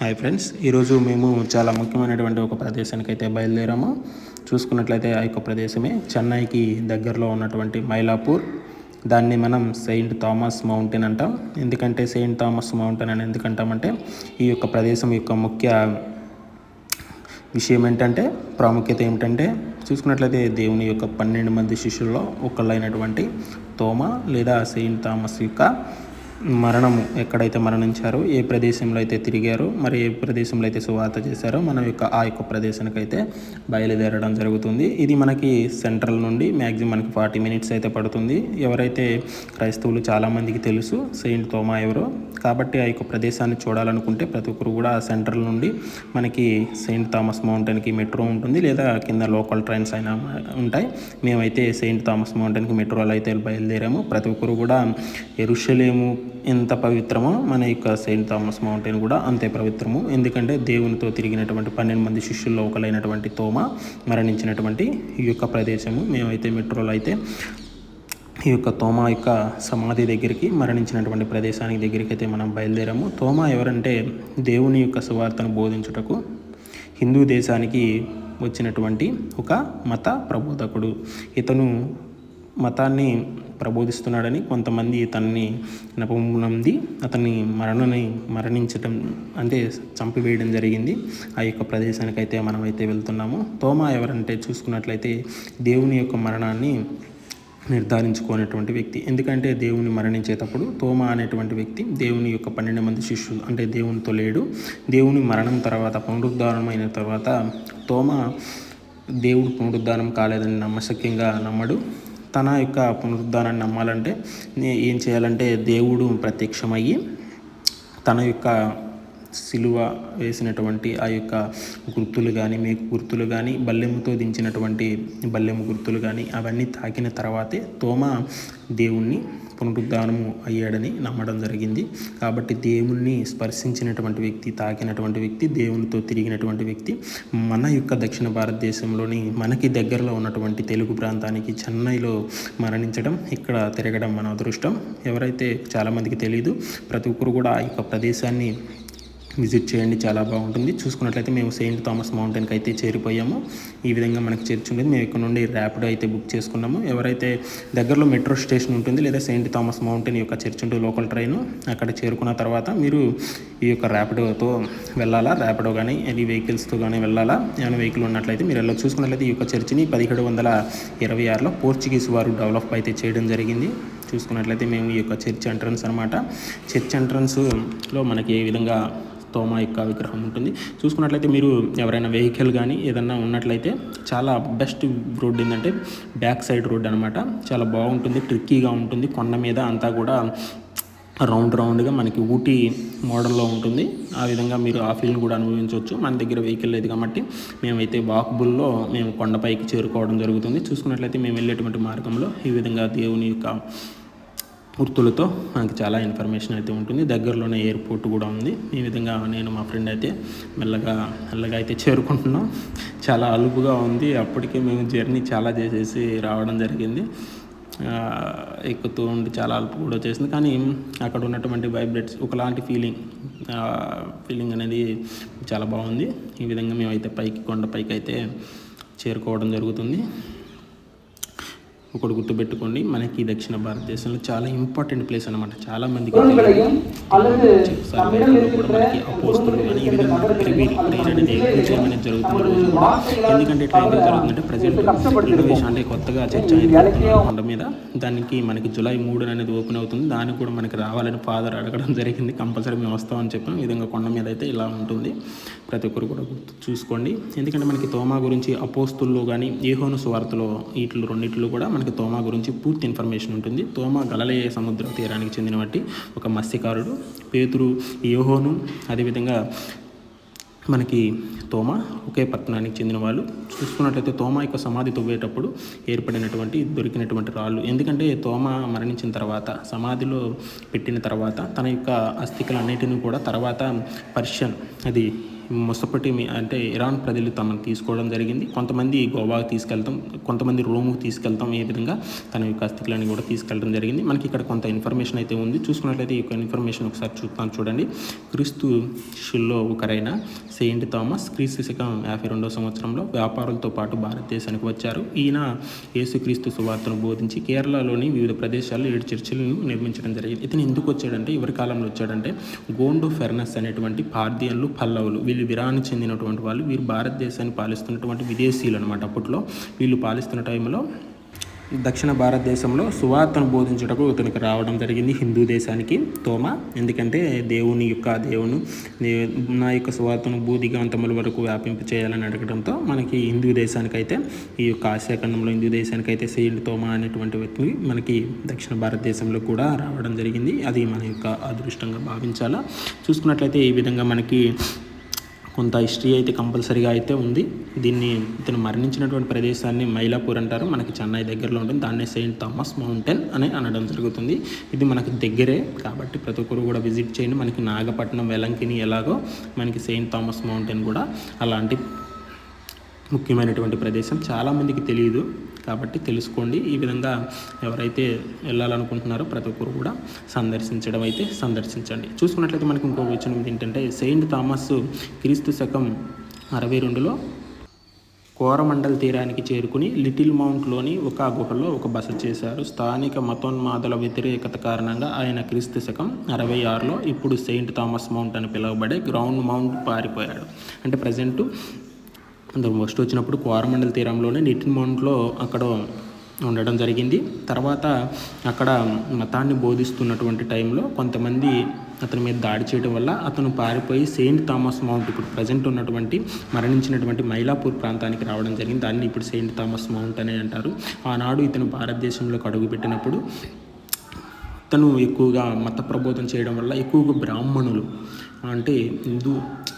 Hi friends, ఈరోజు మేము చాలా ముఖ్యమైనటువంటి ఒక ప్రదేశానికి అయితే బయలుదేరాము. చూసుకున్నట్లయితే ఆ యొక్క ప్రదేశమే చెన్నైకి దగ్గరలో ఉన్నటువంటి మైలాపూర్. దాన్ని మనం సెయింట్ థామస్ మౌంటైన్ అంటాం. ఎందుకంటే సెయింట్ థామస్ మౌంటైన్ అని ఎందుకంటామంటే ఈ యొక్క ప్రదేశం యొక్క ముఖ్య విషయం ఏంటంటే, ప్రాముఖ్యత ఏమిటంటే, చూసుకున్నట్లయితే దేవుని యొక్క 12 మంది శిష్యుల్లో ఒకళ్ళైనటువంటి తోమా లేదా సెయింట్ థామస్ యొక్క మరణము, ఎక్కడైతే మరణించారో, ఏ ప్రదేశంలో అయితే తిరిగారో, మరి ఏ ప్రదేశంలో అయితే సువార్త చేశారో మన యొక్క ఆ యొక్క ప్రదేశానికి అయితే బయలుదేరడం జరుగుతుంది. ఇది మనకి సెంట్రల్ నుండి మ్యాక్సిమం మనకి 40 మినిట్స్ అయితే పడుతుంది. ఎవరైతే క్రైస్తవులు చాలామందికి తెలుసు సెయింట్ తోమా ఎవరో, కాబట్టి ఆ యొక్క ప్రదేశాన్ని చూడాలనుకుంటే ప్రతి ఒక్కరు కూడా సెంట్రల్ నుండి మనకి సెయింట్ థామస్ మౌంటైన్కి మెట్రో ఉంటుంది, లేదా కింద లోకల్ ట్రైన్స్ అయినా ఉంటాయి. మేమైతే సెయింట్ థామస్ మౌంటైన్కి మెట్రోలో అయితే బయలుదేరాము. ప్రతి ఒక్కరు కూడా యెరూషలేము ఎంత పవిత్రమో మన యొక్క సెయింట్ థామస్ మౌంటైన్ కూడా అంతే పవిత్రము. ఎందుకంటే దేవునితో తిరిగినటువంటి 12 మంది శిష్యుల్లో ఒకలైనటువంటి తోమా మరణించినటువంటి ఈ యొక్క ప్రదేశము. మేమైతే మెట్రోలో అయితే ఈ యొక్క తోమా యొక్క సమాధి దగ్గరికి, మరణించినటువంటి ప్రదేశానికి దగ్గరికి అయితే మనం బయలుదేరాము. తోమా ఎవరంటే, దేవుని యొక్క సువార్తను బోధించుటకు హిందూ దేశానికి వచ్చినటువంటి ఒక మత ప్రబోధకుడు. ఇతను మతాన్ని ప్రబోధిస్తున్నాడని కొంతమంది ఇతన్ని నమ్మి అతన్ని మరణించటం అంటే చంపివేయడం జరిగింది. ఆ యొక్క ప్రదేశానికి అయితే మనమైతే వెళ్తున్నాము. తోమా ఎవరంటే, చూసుకున్నట్లయితే దేవుని యొక్క మరణాన్ని నిర్ధారించుకునేటువంటి వ్యక్తి. ఎందుకంటే దేవుని మరణించేటప్పుడు తోమా అనేటువంటి వ్యక్తి దేవుని యొక్క 12 మంది శిష్యులు అంటే దేవునితో లేడు. దేవుని మరణం తర్వాత, పునరుద్ధానమైన తర్వాత తోమా దేవుడు పునరుద్ధానం కాలేదని నమ్మశక్యంగా నమ్మడు. తన యొక్క పునరుద్ధానాన్ని నమ్మాలంటే ఏం చేయాలంటే, దేవుడు ప్రత్యక్షమయ్యి తన యొక్క సిలువ వేసినటువంటి ఆ యొక్క గుర్తులు కానీ, మేకు గుర్తులు కానీ, బల్లెముతో దించినటువంటి బల్లెము గుర్తులు కానీ అవన్నీ తాకిన తర్వాతే తోమా దేవుణ్ణి పునరుద్ధానము అయ్యాడని నమ్మడం జరిగింది. కాబట్టి దేవుణ్ణి స్పర్శించినటువంటి వ్యక్తి, తాకినటువంటి వ్యక్తి, దేవునితో తిరిగినటువంటి వ్యక్తి మన యొక్క దక్షిణ భారతదేశంలోని మనకి దగ్గరలో ఉన్నటువంటి తెలుగు ప్రాంతానికి చెన్నైలో మరణించడం, ఇక్కడ తిరగడం మన అదృష్టం. ఎవరైతే చాలామందికి తెలియదు, ప్రతి ఒక్కరు కూడా ఆ యొక్క ప్రదేశాన్ని విజిట్ చేయండి, చాలా బాగుంటుంది. చూసుకున్నట్లయితే మేము సెయింట్ థామస్ మౌంటైన్కి అయితే చేరిపోయాము. ఈ విధంగా మనకి చర్చ్ ఉండేది. మేము ఇక్కడ నుండి ర్యాపిడో అయితే బుక్ చేసుకున్నాము. ఎవరైతే దగ్గరలో మెట్రో స్టేషన్ ఉంటుంది, లేదా సెయింట్ థామస్ మౌంటైన్ యొక్క చర్చ్ ఉంటుంది, లోకల్ ట్రైన్, అక్కడ చేరుకున్న తర్వాత మీరు ఈ యొక్క ర్యాపిడోతో వెళ్ళాలా, ర్యాపిడో కానీ ఎనీ వెహికల్స్తో కానీ వెళ్ళాలా. ఏమైనా వెహికల్ ఉన్నట్లయితే మీరు వెళ్ళి చూసుకున్నట్లయితే ఈ యొక్క చర్చిని 1726లో పోర్చుగీస్ వారు డెవలప్ అయితే చేయడం జరిగింది. చూసుకున్నట్లయితే మేము ఈ యొక్క చర్చ్ ఎంట్రన్స్ అనమాట. చర్చ్ ఎంట్రన్స్లో మనకి ఏ విధంగా తోమా యొక్క విగ్రహం ఉంటుంది. చూసుకున్నట్లయితే మీరు ఎవరైనా వెహికల్ కానీ ఏదన్నా ఉన్నట్లయితే చాలా బెస్ట్ రోడ్ ఏంటంటే బ్యాక్ సైడ్ రోడ్ అనమాట. చాలా బాగుంటుంది, ట్రిక్కీగా ఉంటుంది. కొండ మీద అంతా కూడా రౌండ్గా మనకి ఊటీ మోడల్లో ఉంటుంది. ఆ విధంగా మీరు ఆ ఫీల్ని కూడా అనుభవించవచ్చు. మన దగ్గర వెహికల్ లేదు కాబట్టి మేమైతే వాకబుల్లో మేము కొండపైకి చేరుకోవడం జరుగుతుంది. చూసుకున్నట్లయితే మేము వెళ్ళేటువంటి మార్గంలో ఈ విధంగా దేవుని యొక్క గుర్తులతో మనకి చాలా ఇన్ఫర్మేషన్ అయితే ఉంటుంది. దగ్గరలోనే ఎయిర్పోర్ట్ కూడా ఉంది. ఈ విధంగా నేను మా ఫ్రెండ్ అయితే మెల్లగా అయితే చేరుకుంటున్నాం. చాలా అలుపుగా ఉంది. అప్పటికే మేము జర్నీ చాలా చేసేసి రావడం జరిగింది. ఎక్కుతూ ఉండి చాలా అలుపు కూడా వచ్చేసింది. కానీ అక్కడ ఉన్నటువంటి వైబ్రేట్స్ ఒకలాంటి ఫీలింగ్ అనేది చాలా బాగుంది. ఈ విధంగా మేమైతే కొండపైకి అయితే చేరుకోవడం జరుగుతుంది. ఒకటి గుర్తుపెట్టుకోండి, మనకి దక్షిణ భారతదేశంలో చాలా ఇంపార్టెంట్ ప్లేస్ అనమాట. చాలా మందికి కూడా మనకి అపోస్తులు కానీ ఈ విధంగా ప్రేయర్ అనేది చేయమని జరుగుతుంది రోజు కూడా. ఎందుకంటే ఇట్లా ఎందుకు జరుగుతుందంటే, ప్రజెంట్ ఇన్నోవేషన్ అంటే కొత్తగా చర్చ అనేది కొండ మీద, దానికి మనకి జూలై 3 అనేది ఓపెన్ అవుతుంది. దానికి కూడా మనకి రావాలని ఫాదర్ అడగడం జరిగింది. కంపల్సరీ మేము వస్తామని చెప్పాం. ఈ విధంగా కొండ మీద అయితే ఇలా ఉంటుంది. ప్రతి ఒక్కరు కూడా చూసుకోండి. ఎందుకంటే మనకి తోమా గురించి అపోస్తుల్లో కానీ యోహాను సువార్తలో వీటిలో రెండిట్లో కూడా మనకి తోమా గురించి పూర్తి ఇన్ఫర్మేషన్ ఉంటుంది. తోమా గలిలయ సముద్ర తీరానికి చెందినటువంటి ఒక మత్స్యకారుడు. పేతురు, యోహాను, అదేవిధంగా మనకి తోమా ఒకే పట్టణానికి చెందిన వాళ్ళు. చూసుకున్నట్లయితే తోమా యొక్క సమాధి తవ్వేటప్పుడు దొరికినటువంటి రాళ్ళు. ఎందుకంటే తోమా మరణించిన తర్వాత, సమాధిలో పెట్టిన తర్వాత తన యొక్క అస్థికలన్నిటిని కూడా తర్వాత పర్షియన్, అది అంటే ఇరాన్ ప్రజలు తమను తీసుకోవడం జరిగింది. కొంతమంది గోవాకు తీసుకెళ్తాం, కొంతమంది రోముకు తీసుకెళ్తాం. ఈ విధంగా తన యొక్క అస్థికలను కూడా తీసుకెళ్ళడం జరిగింది. మనకి ఇక్కడ కొంత ఇన్ఫర్మేషన్ అయితే ఉంది. చూసుకున్నట్లయితే ఈ యొక్క ఇన్ఫర్మేషన్ ఒకసారి చూస్తాను చూడండి. క్రీస్తు శిష్యుల్లో ఒకరైన సెయింట్ థామస్ క్రీస్తు శకం 52వ సంవత్సరంలో వ్యాపారులతో పాటు భారతదేశానికి వచ్చారు. ఈయన యేసుక్రీస్తు సువార్తను బోధించి కేరళలోని వివిధ ప్రదేశాల్లో 7 చర్చిలను నిర్మించడం జరిగింది. ఇతను ఎందుకు వచ్చాడంటే, ఎవరి కాలంలో వచ్చాడంటే, గోండో ఫెర్నస్ అనేటువంటి పార్థియన్లు, పల్లవులు వీళ్ళు విరాన్ని చెందినటువంటి వాళ్ళు. వీరు భారతదేశాన్ని పాలిస్తున్నటువంటి విదేశీయులు అనమాట. అప్పట్లో వీళ్ళు పాలిస్తున్న టైంలో దక్షిణ భారతదేశంలో సువార్తను బోధించుటకు ఇతనికి రావడం జరిగింది, హిందూ దేశానికి తోమా. ఎందుకంటే నా యొక్క సువార్తను భూదిగాంతముల వరకు వ్యాపింప చేయాలని అడగడంతో మనకి హిందూ దేశానికైతే, ఈ యొక్క ఆసియా ఖండంలో హిందూ దేశానికైతే సెయింట్ తోమా అనేటువంటి వ్యక్తి మనకి దక్షిణ భారతదేశంలో కూడా రావడం జరిగింది. అది మన యొక్క అదృష్టంగా భావించాలా. చూసుకున్నట్లయితే ఈ విధంగా మనకి కొంత హిస్టరీ అయితే కంపల్సరీగా అయితే ఉంది. ఇతను మరణించినటువంటి ప్రదేశాన్ని మైలాపూర్ అంటారు, మనకి చెన్నై దగ్గరలో ఉంటుంది. దాన్నే సెయింట్ థామస్ మౌంటైన్ అని అనడం జరుగుతుంది. ఇది మనకి దగ్గరే కాబట్టి ప్రతి ఒక్కరు కూడా విజిట్ చేయండి. మనకి నాగపట్నం, వెలంకిని ఎలాగో మనకి సెయింట్ థామస్ మౌంటైన్ కూడా అలాంటి ముఖ్యమైనటువంటి ప్రదేశం. చాలామందికి తెలియదు కాబట్టి తెలుసుకోండి. ఈ విధంగా ఎవరైతే వెళ్ళాలనుకుంటున్నారో ప్రతి ఒక్కరు కూడా సందర్శించండి. చూసుకున్నట్లయితే మనకి ఇంకో విషయం ఏంటంటే, సెయింట్ థామస్ క్రీస్తు శకం 62లో కోరమండల్ తీరానికి చేరుకుని లిటిల్ మౌంట్లోని ఒక గుహలో ఒక బస చేశారు. స్థానిక మతోన్మాదుల వ్యతిరేకత కారణంగా ఆయన క్రీస్తు శకం 66లో ఇప్పుడు సెయింట్ థామస్ మౌంట్ అని పిలువబడే గ్రౌండ్ మౌంట్ పారిపోయాడు. అంటే ప్రజెంటు అందులో ఫస్ట్ వచ్చినప్పుడు కోరమండల్ తీరంలోనే లిటిల్ మౌంట్లో అక్కడ ఉండడం జరిగింది. తర్వాత అక్కడ మతాన్ని బోధిస్తున్నటువంటి టైంలో కొంతమంది అతని మీద దాడి చేయడం వల్ల అతను పారిపోయి సెయింట్ థామస్ మౌంట్, ఇప్పుడు ప్రజెంట్ ఉన్నటువంటి మరణించినటువంటి మైలాపూర్ ప్రాంతానికి రావడం జరిగింది. దాన్ని ఇప్పుడు సెయింట్ థామస్ మౌంట్ అని అంటారు. ఆనాడు ఇతను భారతదేశంలోకి అడుగుపెట్టినప్పుడు తను ఎక్కువగా మత ప్రబోధం చేయడం వల్ల ఎక్కువగా బ్రాహ్మణులు, అంటే హిందూ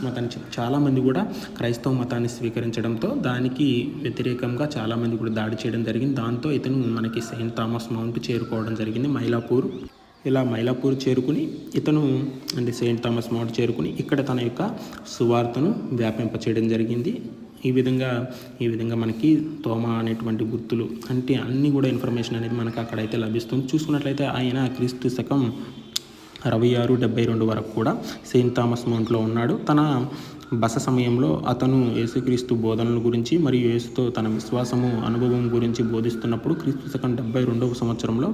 మతాన్ని చాలామంది కూడా క్రైస్తవ మతాన్ని స్వీకరించడంతో దానికి వ్యతిరేకంగా చాలామంది కూడా దాడి చేయడం జరిగింది. దాంతో ఇతను మనకి సెయింట్ థామస్ మౌంట్ చేరుకోవడం జరిగింది, మైలాపూర్. ఇలా మైలాపూర్ చేరుకుని ఇతను సెయింట్ థామస్ మౌంట్ చేరుకుని ఇక్కడ తన యొక్క సువార్తను వ్యాపింపచేయడం జరిగింది. ఈ విధంగా మనకి తోమా అనేటువంటి గుర్తులు అంటే అన్నీ కూడా ఇన్ఫర్మేషన్ అనేది మనకు అక్కడైతే లభిస్తుంది. చూసుకున్నట్లయితే ఆయన క్రీస్తు శకం 66-72 వరకు కూడా సెయింట్ థామస్ మౌంట్లో ఉన్నాడు. తన బస సమయంలో అతను యేసుక్రీస్తు బోధనల గురించి మరియు యేసుతో తన విశ్వాసము, అనుభవం గురించి బోధిస్తున్నప్పుడు క్రీస్తు శకం 72వ సంవత్సరంలో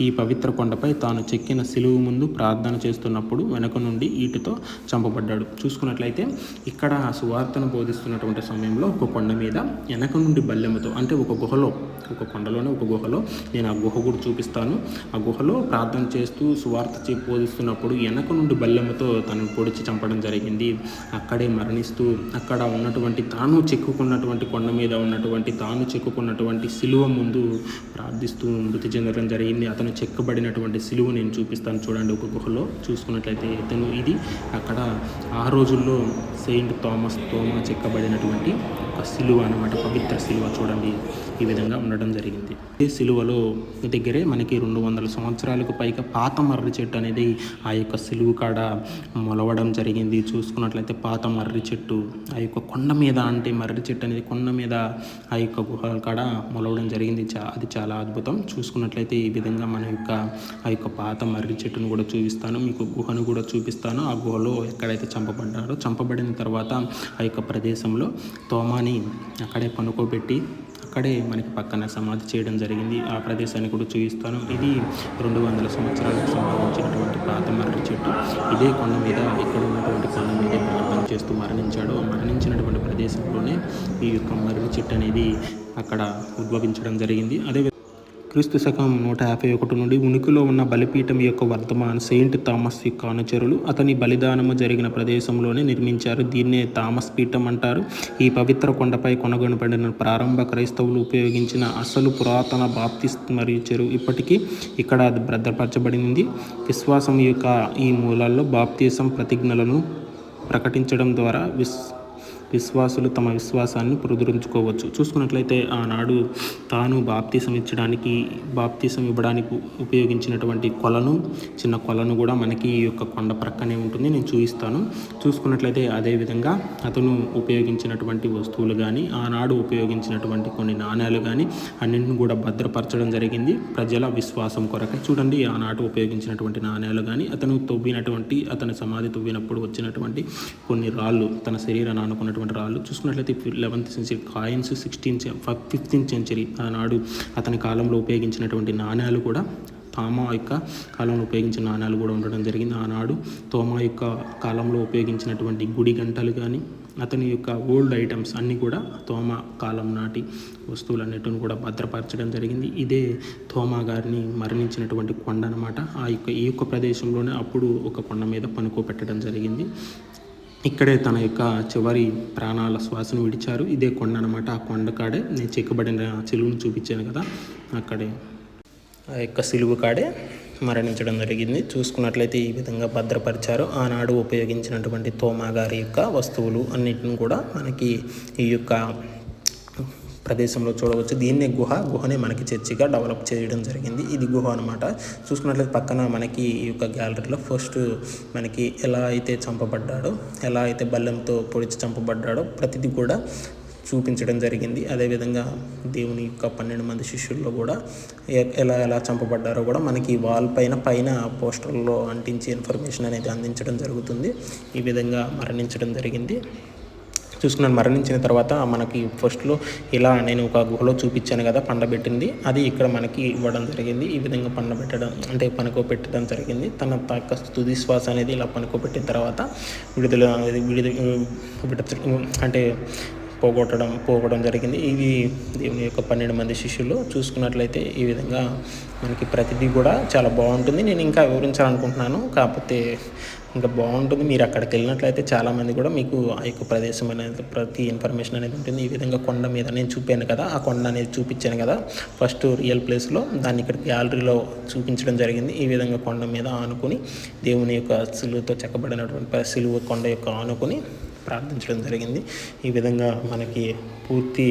ఈ పవిత్ర కొండపై తాను చెక్కిన సిలువు ముందు ప్రార్థన చేస్తున్నప్పుడు వెనక నుండి ఈటతో చంపబడ్డాడు. చూసుకున్నట్లయితే ఇక్కడ సువార్తను బోధిస్తున్నటువంటి సమయంలో ఒక కొండ మీద వెనక నుండి బల్లెముతో, అంటే ఒక కొండలోనే ఒక గుహలో, నేను ఆ గుహ కూడా చూపిస్తాను. ఆ గుహలో ప్రార్థన చేస్తూ సువార్త బోధిస్తున్నప్పుడు వెనక నుండి బల్లెముతో తనను పొడిచి చంపడం జరిగింది. అక్కడే మరణిస్తూ అక్కడ ఉన్నటువంటి కొండ మీద ఉన్నటువంటి తాను చెక్కుకున్నటువంటి సిలువ ముందు ప్రార్థిస్తూ మృతి చెందడం జరిగింది. అతను చెక్కబడినటువంటి సిలువ నేను చూపిస్తాను చూడండి ఒక గుహలో. చూసుకున్నట్లయితే ఇతను ఇది అక్కడ ఆ రోజుల్లో సెయింట్ తోమా చెక్కబడినటువంటి ఒక సిలువ అన్నమాట, పవిత్ర సిలువ. చూడండి ఈ విధంగా ఉండడం జరిగింది. ఈ సిలువలో దగ్గరే మనకి 200 సంవత్సరాలకు పైగా పాత మర్రి చెట్టు అనేది ఆ యొక్క సిలువ కాడ మొలవడం జరిగింది. చూసుకున్నట్లయితే పాత మర్రి చెట్టు ఆ యొక్క కొండ మీద, అంటే మర్రి చెట్టు అనేది కొండ మీద ఆ యొక్క గుహ కాడ మొలవడం జరిగింది. అది చాలా అద్భుతం. చూసుకున్నట్లయితే ఈ విధంగా ఆ యొక్క పాత మర్రి చెట్టును కూడా చూపిస్తాను, మీకు గుహను కూడా చూపిస్తాను. ఆ గుహలో ఎక్కడైతే చంపబడిన తర్వాత ఆ యొక్క ప్రదేశంలో తోమాని అక్కడే పనుకోబెట్టి అక్కడే మనకి పక్కన సమాధి చేయడం జరిగింది. ఆ ప్రదేశాన్ని కూడా చూపిస్తాను. ఇది 200 సంవత్సరాలకు సంబంధించినటువంటి పాత మర్రి చెట్టు. ఇదే కొండ మీద, ఇక్కడ ఉన్నటువంటి కొండ మీద ప్రార్థన చేస్తూ మరణించాడు. మరణించినటువంటి ప్రదేశంలోనే ఈ యొక్క మర్రి చెట్టు అనేది అక్కడ ఉద్భవించడం జరిగింది. అదే క్రీస్తు శకం 151 నుండి ఉనికిలో ఉన్న బలిపీఠం యొక్క వర్ధమాన్ సెయింట్ థామస్ యొక్క అనుచరులు అతని బలిదానము జరిగిన ప్రదేశంలోనే నిర్మించారు. దీన్నే థామస్ పీఠం అంటారు. ఈ పవిత్ర కొండపై కొనగొనబడిన ప్రారంభ క్రైస్తవులు ఉపయోగించిన అసలు పురాతన బాప్తిస్ట్ మరియు చెరువు ఇప్పటికీ ఇక్కడ భద్రపరచబడింది. విశ్వాసం యొక్క ఈ మూలాల్లో బాప్తిసం ప్రతిజ్ఞలను ప్రకటించడం ద్వారా విశ్వాసులు తమ విశ్వాసాన్ని పునరుద్ధరించుకోవచ్చు. చూసుకున్నట్లయితే ఆనాడు తాను బాప్తీసం ఇవ్వడానికి ఉపయోగించినటువంటి చిన్న కొలను కూడా మనకి ఈ యొక్క కొండ ప్రక్కనే ఉంటుంది. నేను చూపిస్తాను. చూసుకున్నట్లయితే అదేవిధంగా అతను ఉపయోగించినటువంటి వస్తువులు కానీ, ఆనాడు ఉపయోగించినటువంటి కొన్ని నాణ్యాలు కానీ అన్నింటిని కూడా భద్రపరచడం జరిగింది ప్రజల విశ్వాసం కొరకై. చూడండి, ఆనాడు ఉపయోగించినటువంటి నాణ్యాలు కానీ, అతని సమాధి తవ్వినప్పుడు వచ్చినటువంటి కొన్ని రాళ్ళు, తన శరీరాన్ని ఆనుకున్నటువంటి రాళ్ళు. చూసుకున్నట్లయితే 11th century coins, 15th century ఆనాడు అతని కాలంలో ఉపయోగించినటువంటి నాణ్యాలు కూడా, తోమా యొక్క కాలంలో ఉపయోగించిన నాణ్యాలు కూడా ఉండడం జరిగింది. ఆనాడు తోమా యొక్క కాలంలో ఉపయోగించినటువంటి గుడి గంటలు కానీ, అతని యొక్క ఓల్డ్ ఐటమ్స్ అన్నీ కూడా తోమా కాలం నాటి వస్తువులన్నిటిని కూడా భద్రపరచడం జరిగింది. ఇదే తోమా గారిని మరణించినటువంటి కొండ అనమాట. ఈ యొక్క ప్రదేశంలోనే అప్పుడు ఒక కొండ మీద పనుకోబెట్టడం జరిగింది. ఇక్కడే తన యొక్క చివరి ప్రాణాల శ్వాసను విడిచారు. ఇదే కొండ అనమాట. ఆ కొండ కాడే నేను చెక్కబడిన సిలువను చూపించాను కదా, అక్కడే ఆ యొక్క సిలువ కాడే మరణించడం జరిగింది. చూసుకున్నట్లయితే ఈ విధంగా భద్రపరిచారు. ఆనాడు ఉపయోగించినటువంటి తోమా గారి యొక్క వస్తువులు అన్నిటిని కూడా మనకి ఈ యొక్క ప్రదేశంలో చూడవచ్చు. దీన్నే గుహనే మనకి చర్చిగా డెవలప్ చేయడం జరిగింది. ఇది గుహ అనమాట. చూసుకున్నట్లయితే పక్కన మనకి ఈ యొక్క గ్యాలరీలో ఫస్ట్ మనకి ఎలా అయితే చంపబడ్డాడో, ఎలా అయితే బల్లెంతో పొడిచి చంపబడ్డాడో ప్రతిదీ కూడా చూపించడం జరిగింది. అదేవిధంగా దేవుని యొక్క 12 మంది శిష్యుల్లో కూడా ఎలా చంపబడ్డారో కూడా మనకి వాల్ పైన పోస్టర్లో అంటించి ఇన్ఫర్మేషన్ అనేది అందించడం జరుగుతుంది. ఈ విధంగా మరణించడం జరిగింది. చూసుకున్నాను. మరణించిన తర్వాత మనకి ఫస్ట్లో ఇలా నేను ఒక గుహలో చూపించాను కదా పండబెట్టింది, అది ఇక్కడ మనకి ఇవ్వడం జరిగింది. ఈ విధంగా పండబెట్టడం అంటే పనుకోబెట్టడం జరిగింది. తన యొక్క తుది శ్వాస అనేది ఇలా పనుకోబెట్టిన తర్వాత విడుదల అంటే పోగొట్టడం జరిగింది. ఇవి దేవుని యొక్క 12 మంది శిష్యులు. చూసుకున్నట్లయితే ఈ విధంగా మనకి ప్రతిదీ కూడా చాలా బాగుంటుంది. నేను ఇంకా వివరించాలనుకుంటున్నాను, కాకపోతే ఇంకా బాగుంటుంది. మీరు అక్కడికి వెళ్ళినట్లయితే చాలామంది కూడా మీకు ఆ యొక్క ప్రదేశం అనేది ప్రతి ఇన్ఫర్మేషన్ అనేది ఉంటుంది. ఈ విధంగా కొండ మీద నేను చూపాను కదా, ఆ కొండ అనేది చూపించాను కదా ఫస్ట్ రియల్ ప్లేస్లో, దాన్ని ఇక్కడ గ్యాలరీలో చూపించడం జరిగింది. ఈ విధంగా కొండ మీద ఆనుకొని దేవుని యొక్క సిలువతో చెక్కబడినటువంటి సిలువ కొండ యొక్క ఆనుకొని ప్రార్థించడం జరిగింది. ఈ విధంగా మనకి పూర్తి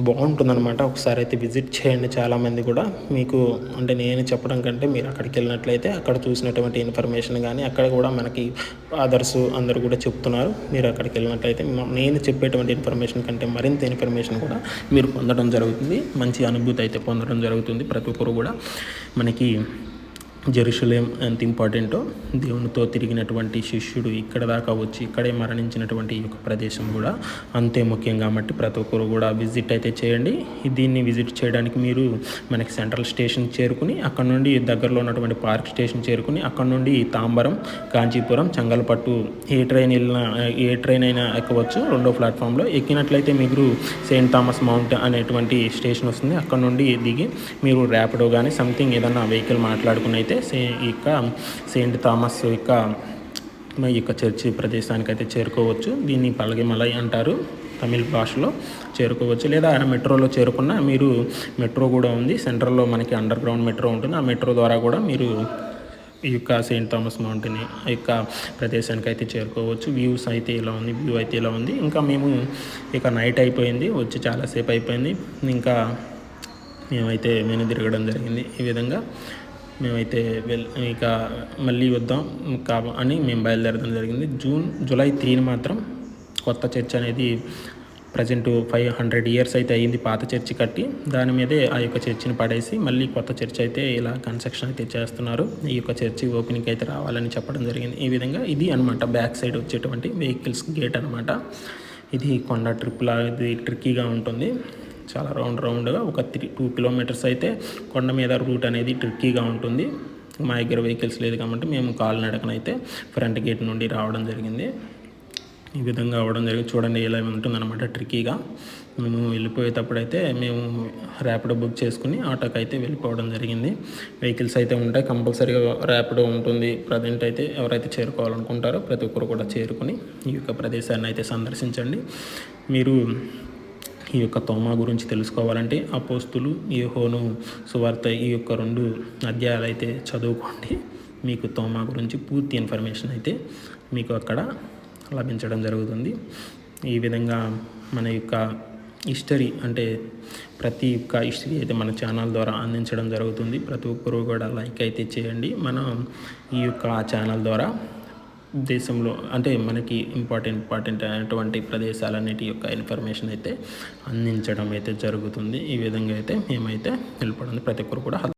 బాగుంటుందన్నమాట. ఒకసారి అయితే విజిట్ చేయండి. చాలామంది కూడా మీకు అంటే నేను చెప్పడం కంటే మీరు అక్కడికి వెళ్ళినట్లయితే అక్కడ చూసినటువంటి ఇన్ఫర్మేషన్ కానీ అక్కడ కూడా మనకి అదర్స్ అందరూ కూడా చెప్తున్నారు. మీరు అక్కడికి వెళ్ళినట్లయితే నేను చెప్పేటువంటి ఇన్ఫర్మేషన్ కంటే మరింత ఇన్ఫర్మేషన్ కూడా మీరు పొందడం జరుగుతుంది. మంచి అనుభూతి అయితే పొందడం జరుగుతుంది. ప్రతి ఒక్కరు కూడా మనకి జెరూసలేం ఎంత ఇంపార్టెంటో, దేవునితో తిరిగినటువంటి శిష్యుడు ఇక్కడ దాకా వచ్చి ఇక్కడే మరణించినటువంటి ఈ యొక్క ప్రదేశం కూడా అంతే ముఖ్యం కాబట్టి ప్రతి ఒక్కరు కూడా విజిట్ అయితే చేయండి. దీన్ని విజిట్ చేయడానికి మీరు మనకి సెంట్రల్ స్టేషన్ చేరుకుని అక్కడ నుండి దగ్గరలో ఉన్నటువంటి పార్క్ స్టేషన్ చేరుకుని అక్కడ నుండి తాంబరం, కాంచీపురం, చెంగల్పట్టు ఏ ట్రైన్ అయినా ఎక్కవచ్చు. 2వ ప్లాట్ఫామ్లో ఎక్కినట్లయితే మీకు సెయింట్ థామస్ మౌంట్ అనేటువంటి స్టేషన్ వస్తుంది. అక్కడ నుండి దిగి మీరు ర్యాపిడో కానీ సంథింగ్ ఏదన్నా వెహికల్ మాట్లాడుకుని అయితే సెయింట్ థామస్ యొక్క చర్చి ప్రదేశానికి అయితే చేరుకోవచ్చు. దీన్ని పలగిమలై అంటారు తమిళ భాషలో. చేరుకోవచ్చు. లేదా మెట్రోలో చేరుకున్న మీరు మెట్రో కూడా ఉంది. సెంట్రల్లో మనకి అండర్ గ్రౌండ్ మెట్రో ఉంటుంది. ఆ మెట్రో ద్వారా కూడా మీరు ఈ యొక్క సెయింట్ థామస్ మౌంటైన్ యొక్క ప్రదేశానికి అయితే చేరుకోవచ్చు. వ్యూ అయితే ఇలా ఉంది. ఇంకా మేము ఇక నైట్ అయిపోయింది, వచ్చి చాలాసేపు అయిపోయింది. ఇంకా మేమైతే తిరగడం జరిగింది. ఈ విధంగా మేమైతే ఇక మళ్ళీ వద్దాం అని మేము బయలుదేరడం జరిగింది. జూలై 3 మాత్రం కొత్త చర్చ్ అనేది ప్రజెంట్ 500 years అయితే అయ్యింది పాత చర్చి కట్టి. దాని మీదే ఆ యొక్క చర్చిని పడేసి మళ్ళీ కొత్త చర్చ్ అయితే ఇలా కన్స్ట్రక్షన్ అయితే చేస్తున్నారు. ఈ యొక్క చర్చి ఓపెనింగ్ అయితే రావాలని చెప్పడం జరిగింది. ఈ విధంగా ఇది అనమాట బ్యాక్ సైడ్ వచ్చేటువంటి వెహికల్స్ గేట్ అనమాట. ఇది కొండ ఇది ట్రిక్కీగా ఉంటుంది. చాలా రౌండ్గా ఒక 2 kilometers అయితే కొండ మీద రూట్ అనేది ట్రిక్కీగా ఉంటుంది. మా దగ్గర వెహికల్స్ లేదు కాబట్టి మేము కాలినడకనైతే ఫ్రంట్ గేట్ నుండి రావడం జరిగింది. ఈ విధంగా అవ్వడం జరిగింది. చూడండి ఇలా ఉంటుందన్నమాట ట్రిక్కీగా. మేము వెళ్ళిపోయేటప్పుడు అయితే మేము ర్యాపిడో బుక్ చేసుకుని ఆటోకి అయితే వెళ్ళిపోవడం జరిగింది. వెహికల్స్ అయితే ఉంటాయి, కంపల్సరీగా ర్యాపిడో ఉంటుంది. ప్రజెంట్ అయితే ఎవరైతే చేరుకోవాలనుకుంటారో ప్రతి ఒక్కరు కూడా చేరుకుని ఈ యొక్క ప్రదేశాన్ని అయితే సందర్శించండి. మీరు ఈ యొక్క తోమా గురించి తెలుసుకోవాలంటే అపోస్తులు, యోహాను సువార్త ఈ యొక్క 2 అధ్యాయాలు అయితే చదువుకోండి. మీకు తోమా గురించి పూర్తి ఇన్ఫర్మేషన్ అయితే మీకు అక్కడ లభించడం జరుగుతుంది. ఈ విధంగా మన యొక్క హిస్టరీ అంటే ప్రతి ఒక్క హిస్టరీ అయితే మన ఛానల్ ద్వారా అందించడం జరుగుతుంది. ప్రతి ఒక్కరు కూడా లైక్ అయితే చేయండి. మనం ఈ యొక్క ఛానల్ ద్వారా దేశంలో అంటే మనకి ఇంపార్టెంట్ అయినటువంటి ప్రదేశాలన్నిటి యొక్క ఇన్ఫర్మేషన్ అయితే అందించడం అయితే జరుగుతుంది. ఈ విధంగా అయితే మేమైతే నిలబడింది ప్రతి ఒక్కరు కూడా